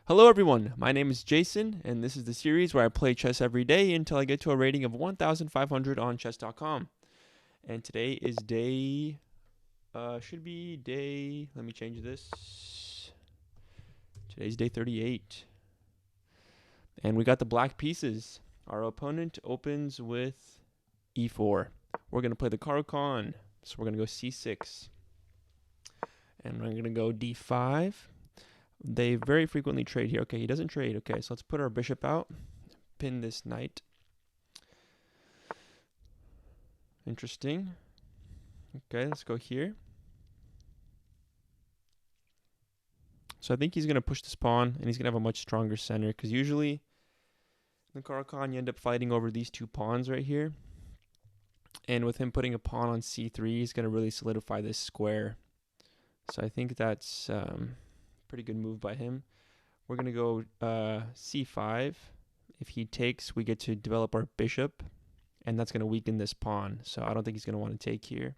Hello everyone, my name is Jason, and this is the series where I play chess every day until I get to a rating of 1,500 on chess.com. And today is let me change this. Today's day 38. And we got the black pieces. Our opponent opens with e4. We're going to play the Caro-Kann, so we're going to go c6. And we're going to go d5. They very frequently trade here. Okay, he doesn't trade. Okay, so let's put our bishop out. Pin this knight. Interesting. Okay, let's go here. So I think he's going to push this pawn, and he's going to have a much stronger center, because usually in the Caro-Kann, you end up fighting over these two pawns right here. And with him putting a pawn on c3, he's going to really solidify this square. So I think that's a pretty good move by him. We're going to go c5. If he takes, we get to develop our bishop, and that's going to weaken this pawn. So I don't think he's going to want to take here.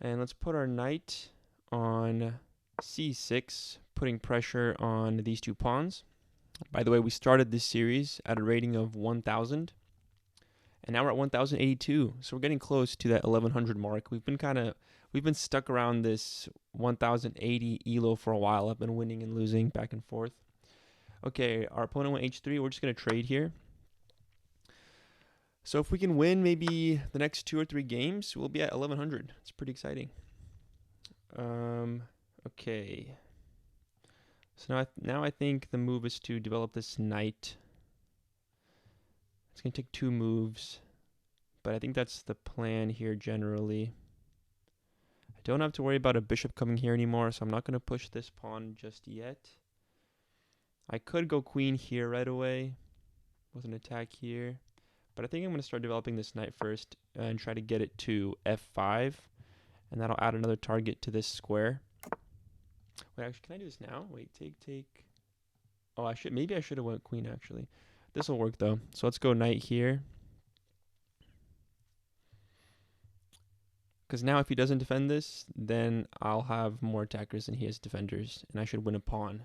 And let's put our knight on c6, putting pressure on these two pawns. By the way, we started this series at a rating of 1,000, and now we're at 1,082. So we're getting close to that 1,100 mark. We've been stuck around this 1,080 elo for a while. I've been winning and losing back and forth. Okay, our opponent went h3. We're just going to trade here. So if we can win maybe the next 2 or 3 games, we'll be at 1,100. It's pretty exciting. Okay. So now I think the move is to develop this knight. It's going to take 2 moves, but I think that's the plan here generally. I don't have to worry about a bishop coming here anymore, so I'm not going to push this pawn just yet. I could go queen here right away with an attack here, but I think I'm going to start developing this knight first and try to get it to f5, and that'll add another target to this square. Wait, actually, can I do this now? Wait, take. Oh, maybe I should have went queen, actually. This will work, though. So let's go knight here. Because now if he doesn't defend this, then I'll have more attackers than he has defenders, and I should win a pawn.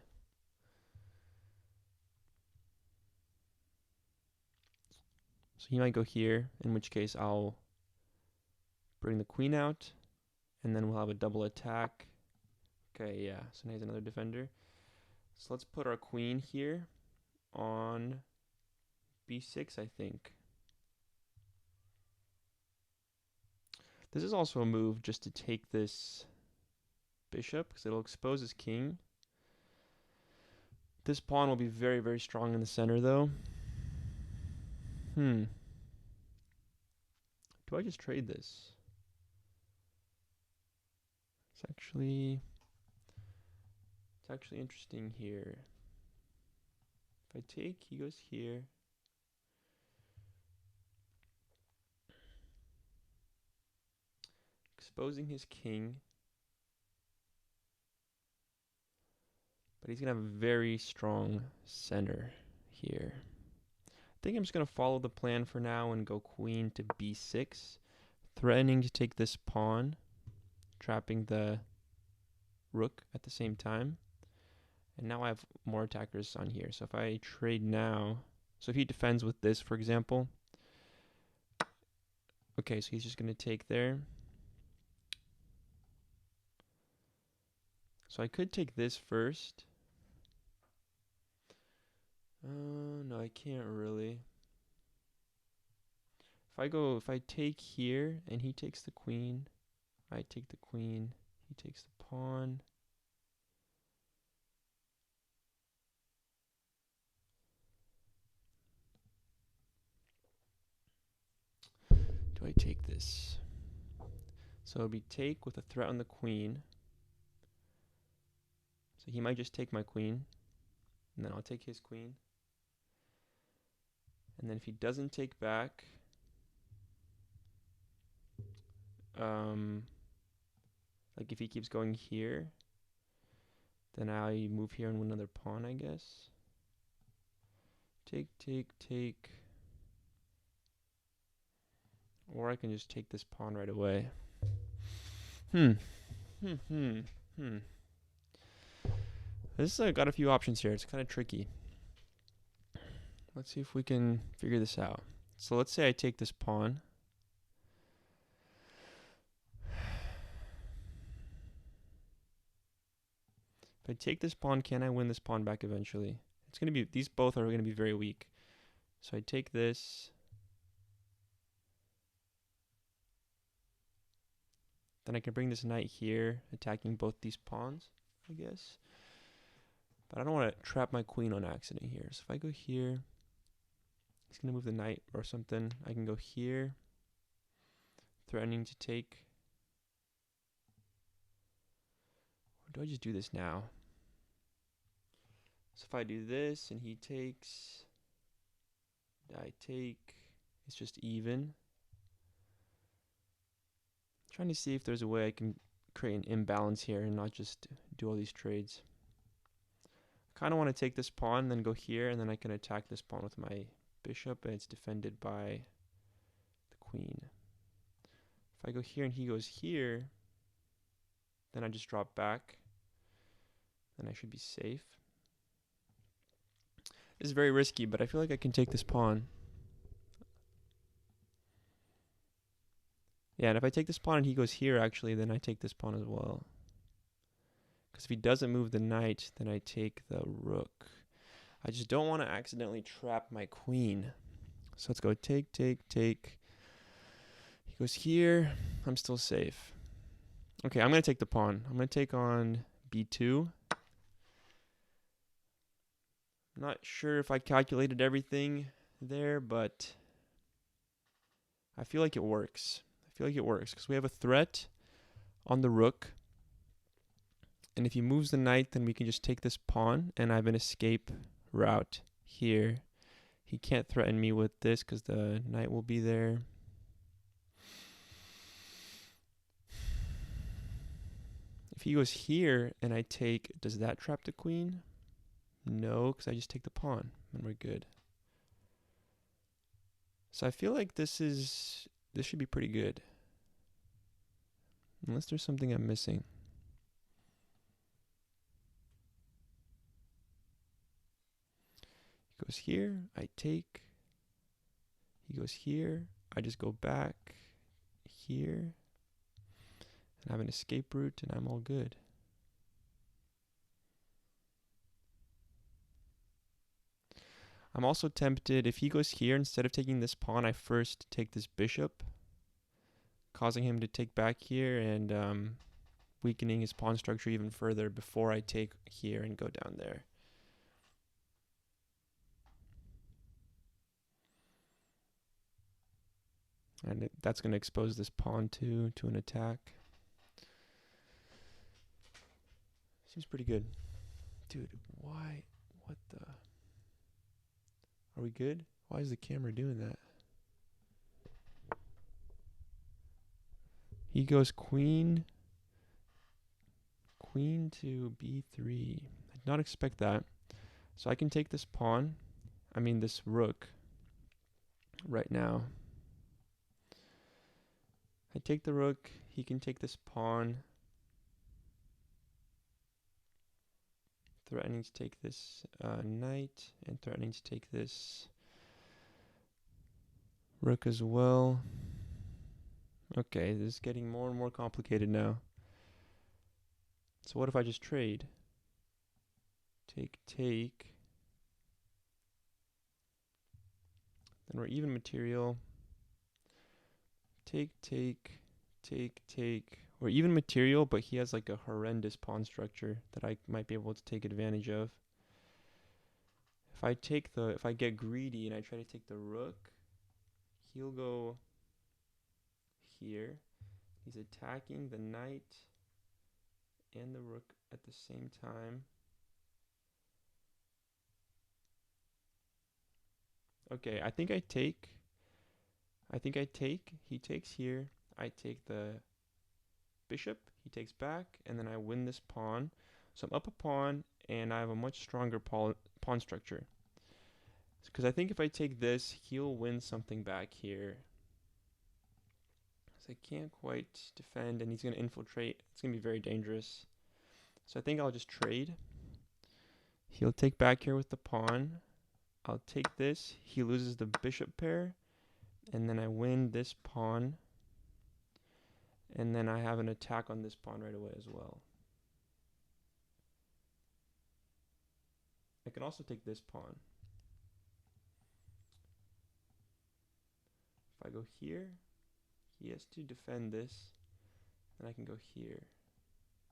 So he might go here, in which case I'll bring the queen out, and then we'll have a double attack. Okay, yeah, so now he's another defender. So let's put our queen here on b6, I think. This is also a move just to take this bishop, because it'll expose his king. This pawn will be very, very strong in the center, though. Do I just trade this? It's actually interesting here. If I take, he goes here. Exposing his king. But he's going to have a very strong center here. I think I'm just going to follow the plan for now and go queen to b6, threatening to take this pawn, trapping the rook at the same time. And now I have more attackers on here. So if I trade now, so if he defends with this, for example, okay, so he's just going to take there. So I could take this first. No, I can't really. If I take here and he takes the queen, I take the queen, he takes the pawn. Do I take this? So it'll be take with a threat on the queen. So he might just take my queen, and then I'll take his queen. And then if he doesn't take back, like if he keeps going here, then I move here and win another pawn, I guess. Take. Or I can just take this pawn right away. This got a few options here. It's kind of tricky. Let's see if we can figure this out. So let's say I take this pawn. If I take this pawn, can I win this pawn back eventually? It's going to be, these both are going to be very weak. So I take this. Then I can bring this knight here, attacking both these pawns, I guess. But I don't want to trap my queen on accident here. So if I go here, he's going to move the knight or something. I can go here, threatening to take. Or do I just do this now? So if I do this and he takes, I take, it's just even. Trying to see if there's a way I can create an imbalance here and not just do all these trades. I kind of want to take this pawn, then go here, and then I can attack this pawn with my bishop, and it's defended by the queen. If I go here and he goes here, then I just drop back. Then I should be safe. This is very risky, but I feel like I can take this pawn. Yeah, and if I take this pawn and he goes here, actually, then I take this pawn as well. Because if he doesn't move the knight, then I take the rook. I just don't want to accidentally trap my queen. So let's go take, take, take. He goes here. I'm still safe. Okay, I'm going to take the pawn. I'm going to take on b2. I'm not sure if I calculated everything there, but I feel like it works. I feel like it works because we have a threat on the rook. And if he moves the knight, then we can just take this pawn, and I have an escape route here. He can't threaten me with this because the knight will be there. If he goes here and I take, does that trap the queen? No, because I just take the pawn and we're good. So I feel like this should be pretty good. Unless there's something I'm missing. He goes here, I take. He goes here, I just go back here. And I have an escape route and I'm all good. I'm also tempted, if he goes here, instead of taking this pawn, I first take this bishop, causing him to take back here and weakening his pawn structure even further before I take here and go down there. And that's going to expose this pawn to an attack. Seems pretty good. Dude, why? What the? Are we good? Why is the camera doing that? He goes queen to b3. I did not expect that. So I can take this pawn, this rook right now. I take the rook, he can take this pawn. Threatening to take this knight and threatening to take this rook as well. Okay, this is getting more and more complicated now. So what if I just trade? Take, take. Then we're even material. Take, take, take, take. We're even material, but he has like a horrendous pawn structure that I might be able to take advantage of. If I get greedy and I try to take the rook, he'll go here. He's attacking the knight and the rook at the same time. Okay, I think I take. He takes here. I take the bishop. He takes back, and then I win this pawn. So I'm up a pawn, and I have a much stronger pawn structure. Because I think if I take this, he'll win something back here. So I can't quite defend, and he's going to infiltrate. It's going to be very dangerous. So I think I'll just trade. He'll take back here with the pawn. I'll take this. He loses the bishop pair. And then I win this pawn. And then I have an attack on this pawn right away as well. I can also take this pawn. If I go here, he has to defend this. And I can go here.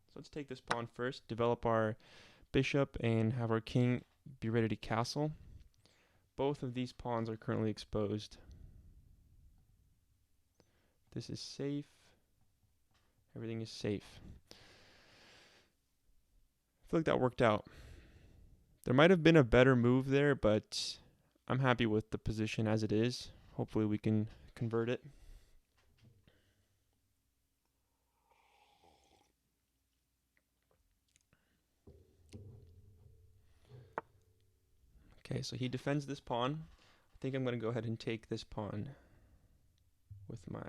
So let's take this pawn first, develop our bishop, and have our king be ready to castle. Both of these pawns are currently exposed. This is safe. Everything is safe. I feel like that worked out. There might have been a better move there, but I'm happy with the position as it is. Hopefully we can convert it. Okay, so he defends this pawn. I think I'm going to go ahead and take this pawn with my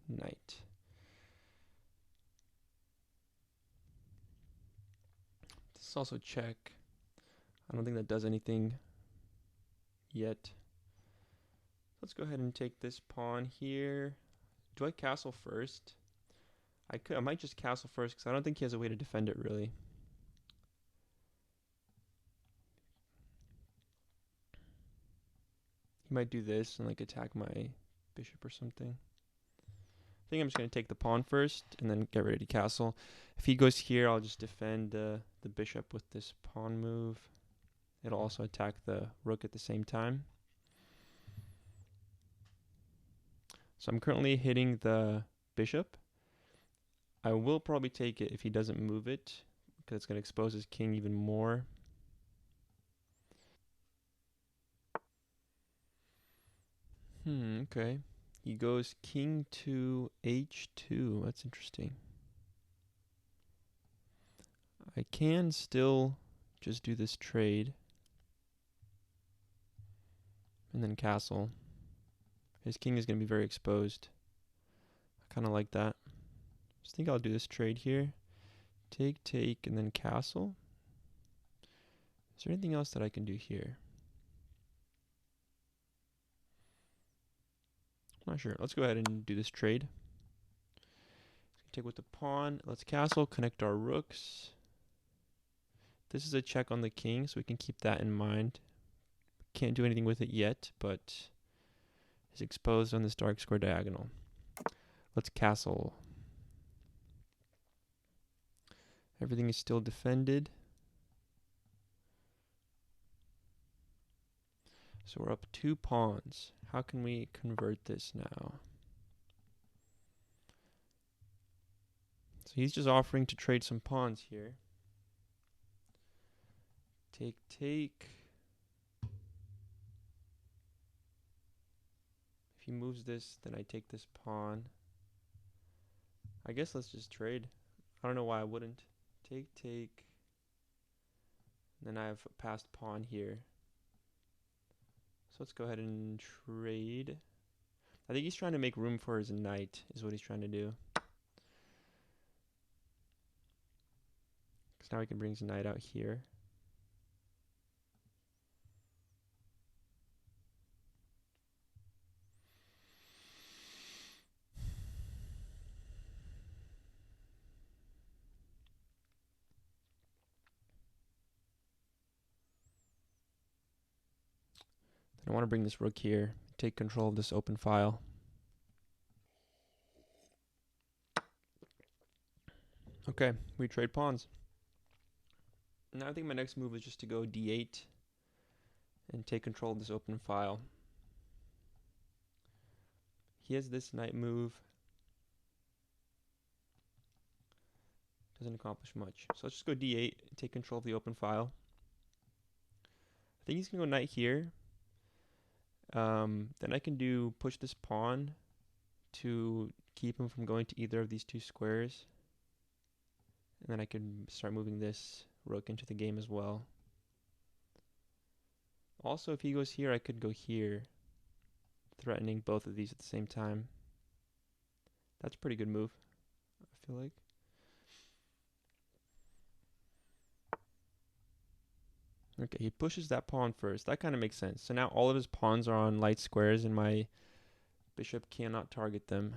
knight. This is also check. I don't think that does anything yet. Let's go ahead and take this pawn here. Do I castle first? I might just castle first because I don't think he has a way to defend it really. He might do this and like attack my bishop or something. I think I'm just going to take the pawn first and then get ready to castle. If he goes here, I'll just defend the bishop with this pawn move. It'll also attack the rook at the same time. So I'm currently hitting the bishop. I will probably take it if he doesn't move it, because it's going to expose his king even more. Okay. He goes king to h2. That's interesting. I can still just do this trade and then castle. His king is going to be very exposed. I kind of like that. I think I'll do this trade here. Take, take, and then castle. Is there anything else that I can do here? I'm not sure. Let's go ahead and do this trade. Take with the pawn. Let's castle, connect our rooks. This is a check on the king, so we can keep that in mind. Can't do anything with it yet, but it's exposed on this dark square diagonal. Let's castle. Everything is still defended. So we're up 2 pawns. How can we convert this now? So he's just offering to trade some pawns here. Take, take. If he moves this, then I take this pawn. I guess let's just trade. I don't know why I wouldn't. Take, take. Then I have a passed pawn here. So let's go ahead and trade. I think he's trying to make room for his knight, is what he's trying to do. Because now he can bring his knight out here. Then I want to bring this rook here, take control of this open file. Okay, we trade pawns. Now I think my next move is just to go d8 and take control of this open file. He has this knight move. Doesn't accomplish much. So let's just go d8 and take control of the open file. I think he's going to go knight here. Then I can do push this pawn to keep him from going to either of these 2 squares. And then I can start moving this rook into the game as well. Also, if he goes here, I could go here, threatening both of these at the same time. That's a pretty good move, I feel like. Okay, he pushes that pawn first. That kind of makes sense. So now all of his pawns are on light squares and my bishop cannot target them.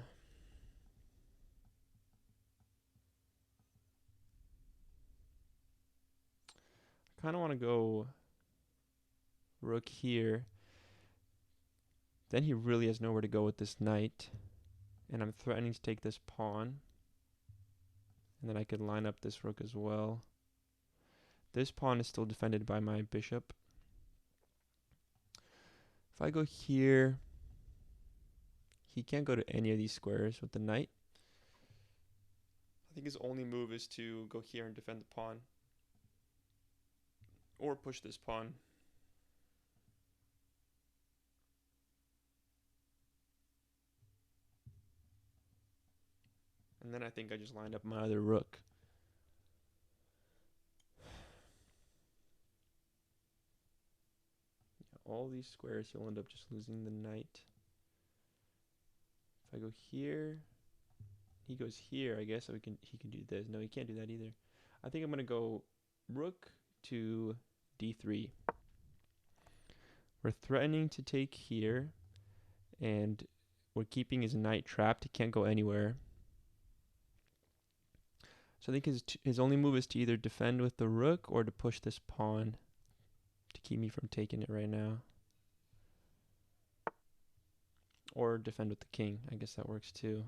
I kind of want to go rook here. Then he really has nowhere to go with this knight. And I'm threatening to take this pawn. And then I could line up this rook as well. This pawn is still defended by my bishop. If I go here, he can't go to any of these squares with the knight. I think his only move is to go here and defend the pawn. Or push this pawn. And then I think I just lined up my other rook. Yeah, all these squares, he'll end up just losing the knight. If I go here, he goes here, I guess he can do this. No, he can't do that either. I think I'm going to go rook to d3. We're threatening to take here, and we're keeping his knight trapped. He can't go anywhere. So I think his only move is to either defend with the rook or to push this pawn to keep me from taking it right now. Or defend with the king. I guess that works too.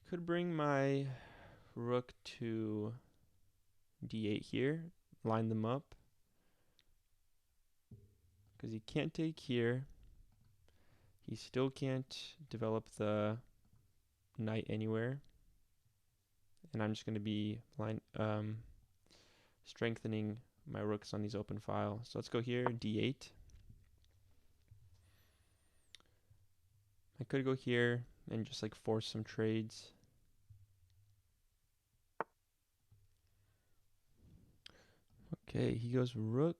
I could bring my rook to d8 here, line them up, because he can't take here. He still can't develop the knight anywhere, and I'm just going to be strengthening my rooks on these open files. So let's go here, d8. I could go here and just like force some trades. Okay, he goes rook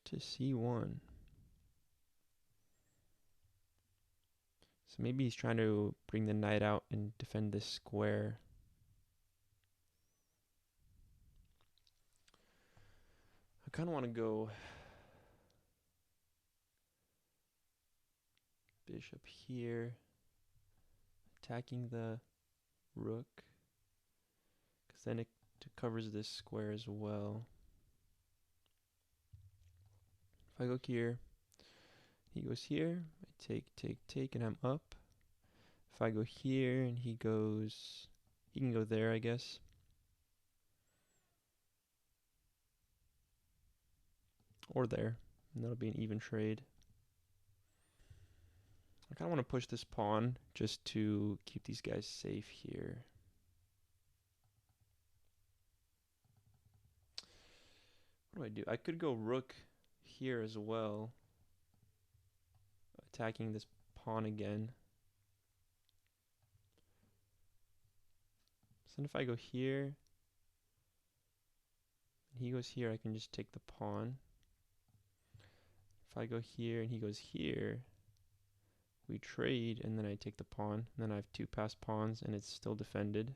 to c1. So maybe he's trying to bring the knight out and defend this square. I kind of want to go bishop here, attacking the rook, because then it covers this square as well. If I go here, he goes here, I take, and I'm up. If I go here and he can go there, I guess. Or there, and that'll be an even trade. I kind of want to push this pawn just to keep these guys safe here. What do I do? I could go rook here as well, attacking this pawn again. So then if I go here, and he goes here, I can just take the pawn. If I go here and he goes here, we trade, and then I take the pawn. And then I have two passed pawns, and it's still defended.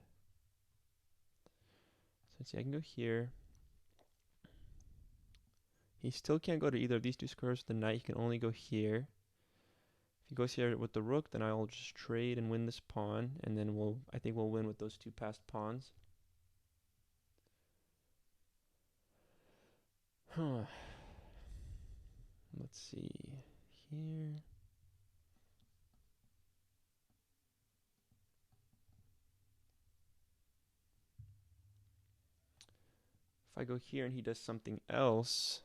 So let's see, I can go here. He still can't go to either of these two squares with the knight. He can only go here. If he goes here with the rook, then I'll just trade and win this pawn, and then I think we'll win with those two passed pawns. Huh. Let's see here. If I go here and he does something else,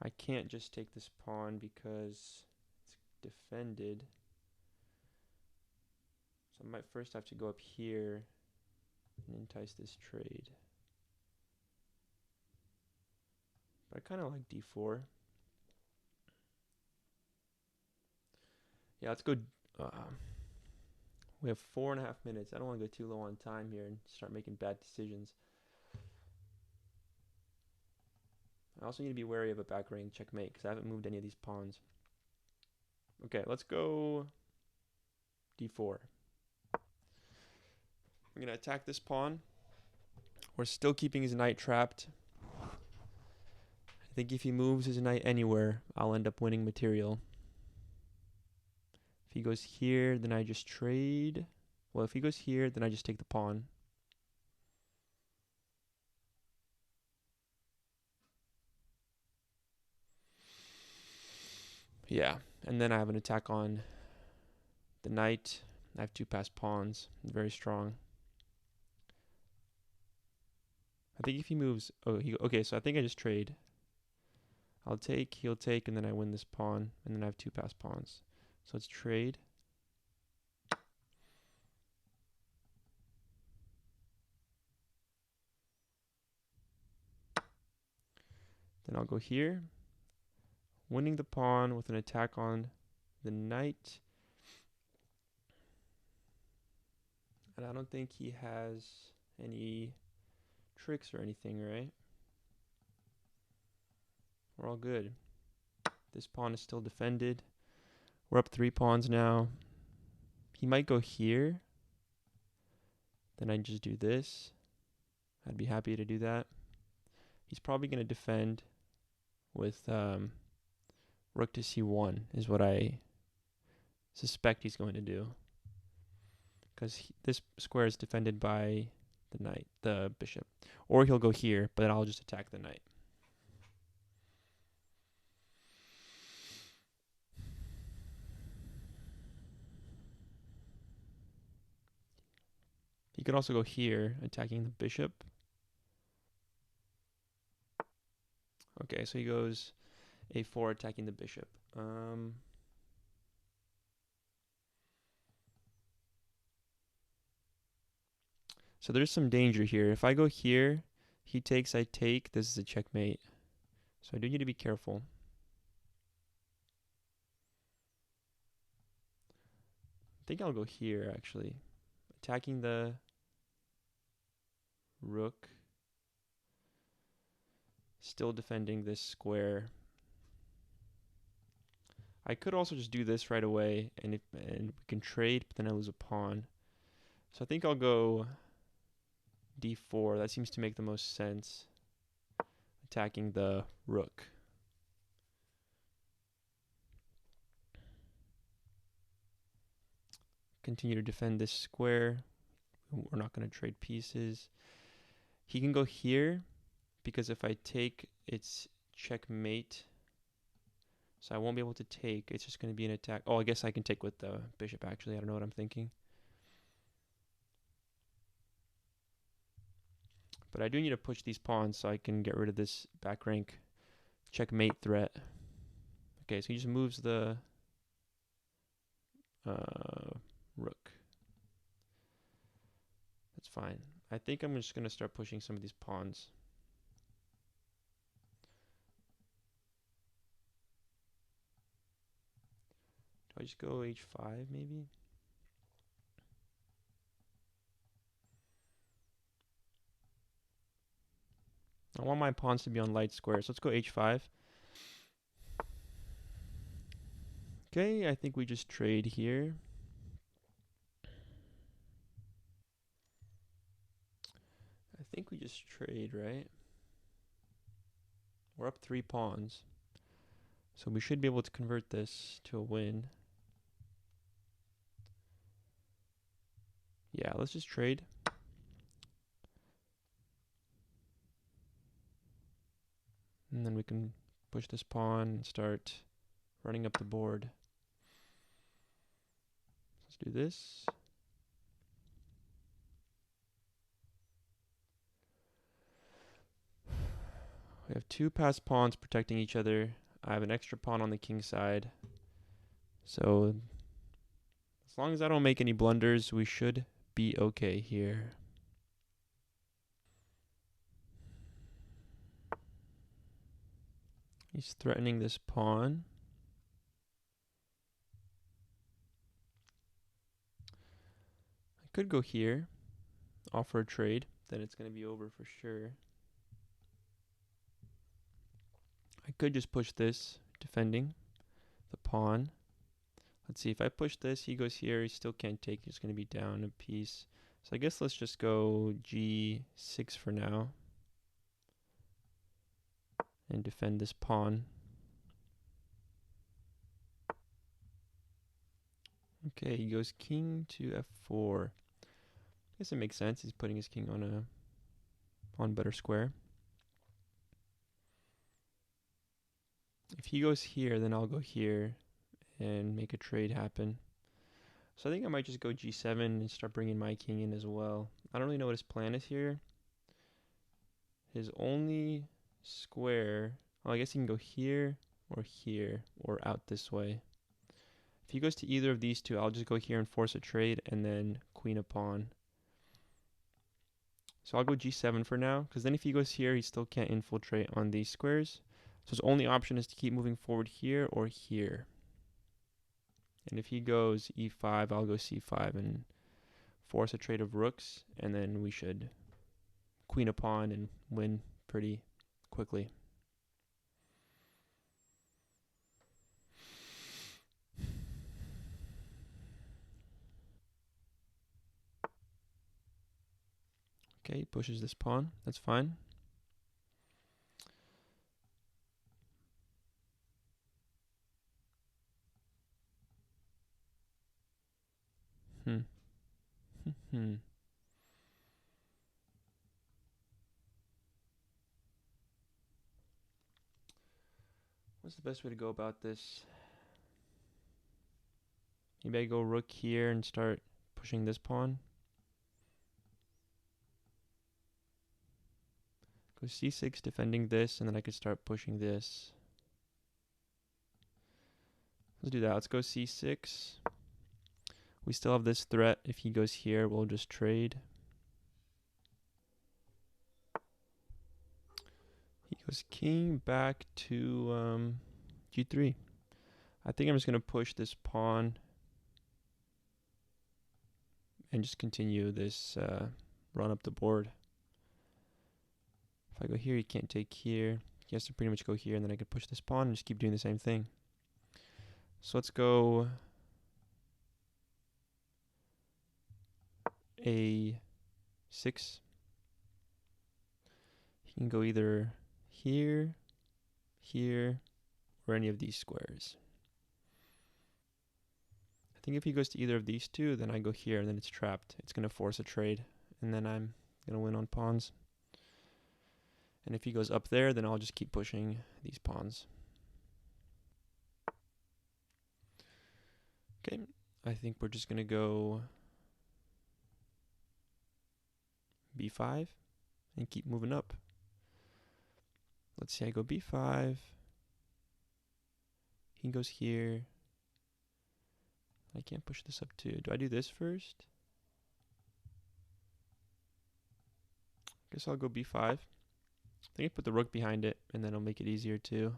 I can't just take this pawn because it's defended. So I might first have to go up here and entice this trade. But I kind of like d4. Yeah, let's go. We have 4.5 minutes. I don't want to go too low on time here and start making bad decisions. I also need to be wary of a back rank checkmate because I haven't moved any of these pawns. Okay, let's go d4. We're going to attack this pawn. We're still keeping his knight trapped. I think if he moves his knight anywhere, I'll end up winning material. If he goes here, then I just trade. Well, if he goes here, then I just take the pawn. Yeah, and then I have an attack on the knight. I have 2 passed pawns. Very strong. I think if he moves... okay, so I think I just trade. I'll take, he'll take, and then I win this pawn. And then I have 2 passed pawns. So let's trade. Then I'll go here. Winning the pawn with an attack on the knight. And I don't think he has any tricks or anything, right? We're all good. This pawn is still defended. We're up 3 pawns now. He might go here. Then I just do this. I'd be happy to do that. He's probably going to defend with rook to c1 is what I suspect he's going to do. Because this square is defended by the knight, the bishop. Or he'll go here, but I'll just attack the knight. He could also go here, attacking the bishop. Okay, so he goes a4, attacking the bishop. So there's some danger here. If I go here, he takes, I take. This is a checkmate. So I do need to be careful. I think I'll go here, actually. Attacking the rook. Still defending this square. I could also just do this right away, and we can trade, but then I lose a pawn. So I think I'll go d4. That seems to make the most sense. Attacking the rook. Continue to defend this square. We're not going to trade pieces. He can go here, because if I take, it's checkmate. So I won't be able to take. It's just going to be an attack. Oh, I guess I can take with the bishop, actually. I don't know what I'm thinking. But I do need to push these pawns so I can get rid of this back rank checkmate threat. Okay, so he just moves the rook. That's fine. I think I'm just going to start pushing some of these pawns. Do I just go h5 maybe? I want my pawns to be on light squares. Let's go h5. Okay, I think we just trade here. I think we just trade, right? We're up 3 pawns. So we should be able to convert this to a win. Yeah, let's just trade. And then we can push this pawn and start running up the board. Let's do this. We have 2 passed pawns protecting each other. I have an extra pawn on the king side. So as long as I don't make any blunders, we should be okay here. He's threatening this pawn. I could go here, offer a trade. Then it's going to be over for sure. I could just push this, defending the pawn. Let's see, if I push this, he goes here, he still can't take, he's going to be down a piece. So I guess let's just go g6 for now and defend this pawn. Okay, he goes king to f4. I guess it makes sense. He's putting his king on better square. If he goes here, then I'll go here and make a trade happen. So I think I might just go g7 and start bringing my king in as well. I don't really know what his plan is here. His only square, well, I guess he can go here or out this way. If he goes to either of these two, I'll just go here and force a trade and then queen a pawn. So I'll go g7 for now, because then if he goes here, he still can't infiltrate on these squares. So his only option is to keep moving forward here or here. And if he goes e5, I'll go c5 and force a trade of rooks, and then we should queen a pawn and win pretty quickly. Okay, he pushes this pawn. That's fine. What's the best way to go about this? Maybe I go rook here and start pushing this pawn. Go c6, defending this, and then I could start pushing this. Let's do that. Let's go c6. We still have this threat. If he goes here, we'll just trade. He goes king back to g3. I think I'm just going to push this pawn and just continue this run up the board. If I go here, he can't take here. He has to pretty much go here, and then I could push this pawn and just keep doing the same thing. So let's go a6. He can go either here, here, or any of these squares. I think if he goes to either of these two, then I go here, and then it's trapped. It's going to force a trade, and then I'm going to win on pawns. And if he goes up there, then I'll just keep pushing these pawns. Okay, I think we're just going to go b5 and keep moving up. Let's see, I go b5. He goes here. I can't push this up too. Do I do this first? Guess I'll go b5. I think I put the rook behind it, and then it'll make it easier too.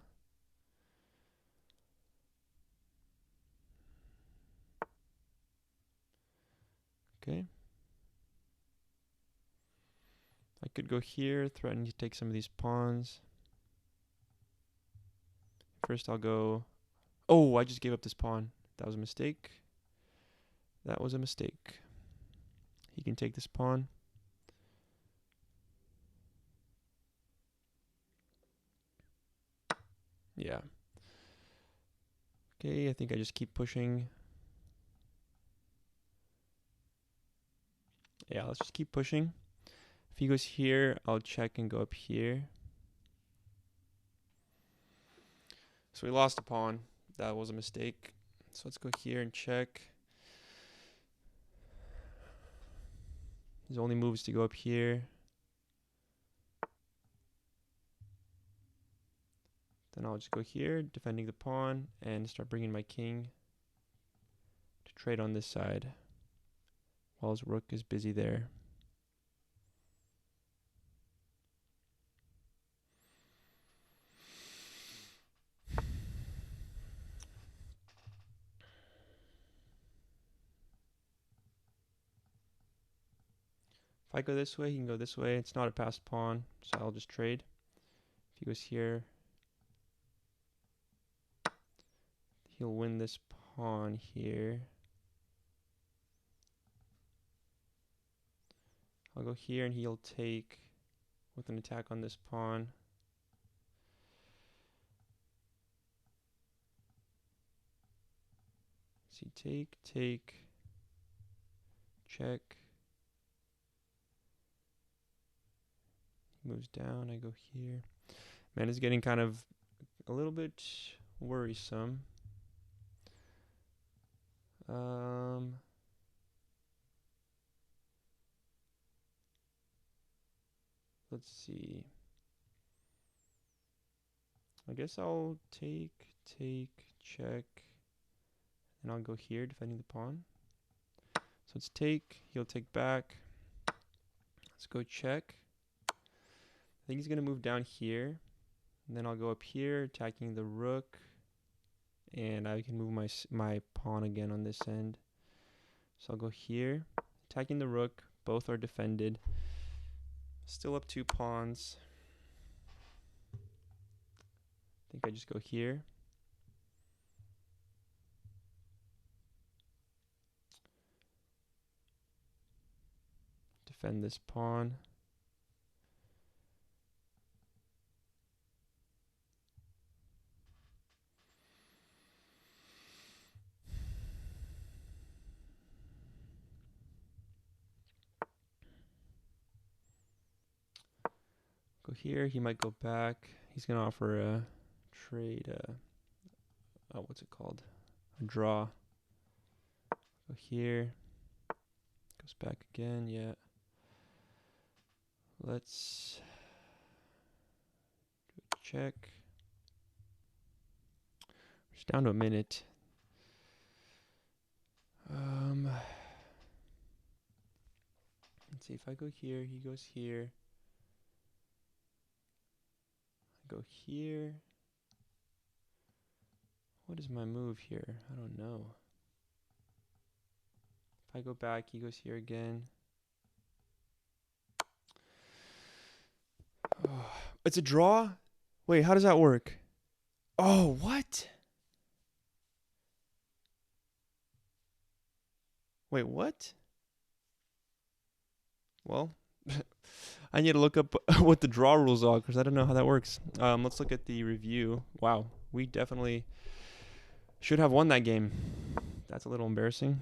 Okay. I could go here, threatening to take some of these pawns. First I'll go... Oh, I just gave up this pawn. That was a mistake. That was a mistake. He can take this pawn. Yeah. Okay, I think I just keep pushing. Yeah, let's just keep pushing. If he goes here, I'll check and go up here. So we lost a pawn. That was a mistake. So let's go here and check. His only move is to go up here. Then I'll just go here, defending the pawn, and start bringing my king to trade on this side while his rook is busy there. If I go this way, he can go this way. It's not a passed pawn, so I'll just trade. If he goes here, he'll win this pawn here. I'll go here and he'll take with an attack on this pawn. See, take, check. He moves down, I go here. Man, it's getting kind of a little bit worrisome. Let's see. I guess I'll take, check, and I'll go here defending the pawn. So it's take, he'll take back. Let's go check. I think he's going to move down here. And then I'll go up here, attacking the rook. And I can move my pawn again on this end. So I'll go here, attacking the rook. Both are defended. Still up 2 pawns. I think I just go here. Defend this pawn. Go here. He might go back. He's going to offer a trade. What's it called? A draw. Go here. Goes back again. Yeah. Let's do a check. We're just down to a minute. Let's see, if I go here, he goes here. I go here. What is my move here? I don't know. If I go back, he goes here again. Oh, it's a draw? Wait, how does that work? Oh, what? Wait, what? Well, I need to look up what the draw rules are because I don't know how that works. Let's look at the review. Wow, we definitely should have won that game. That's a little embarrassing.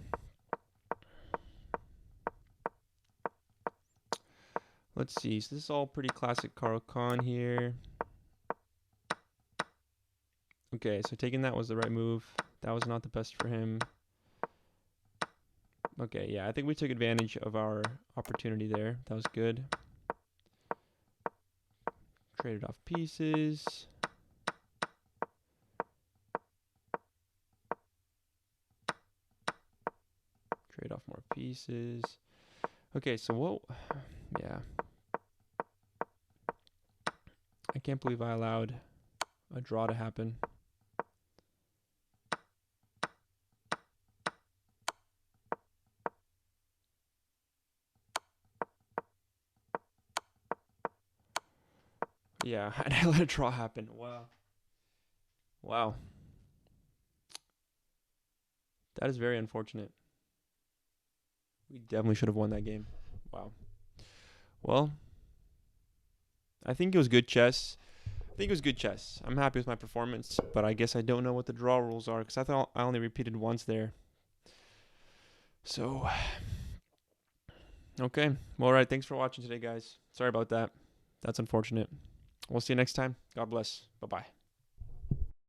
Let's see. So this is all pretty classic Carl Khan here. Okay, so taking that was the right move. That was not the best for him. Okay, yeah, I think we took advantage of our opportunity there. That was good. Traded off pieces. Trade off more pieces. Okay, so what? Yeah. I can't believe I allowed a draw to happen. Yeah, and I let a draw happen. Wow. Wow. That is very unfortunate. We definitely should have won that game. Wow. Well, I think it was good chess. I'm happy with my performance, but I guess I don't know what the draw rules are because I thought I only repeated once there. So, okay. Well, all right. Thanks for watching today, guys. Sorry about that. That's unfortunate. We'll see you next time. God bless. Bye-bye.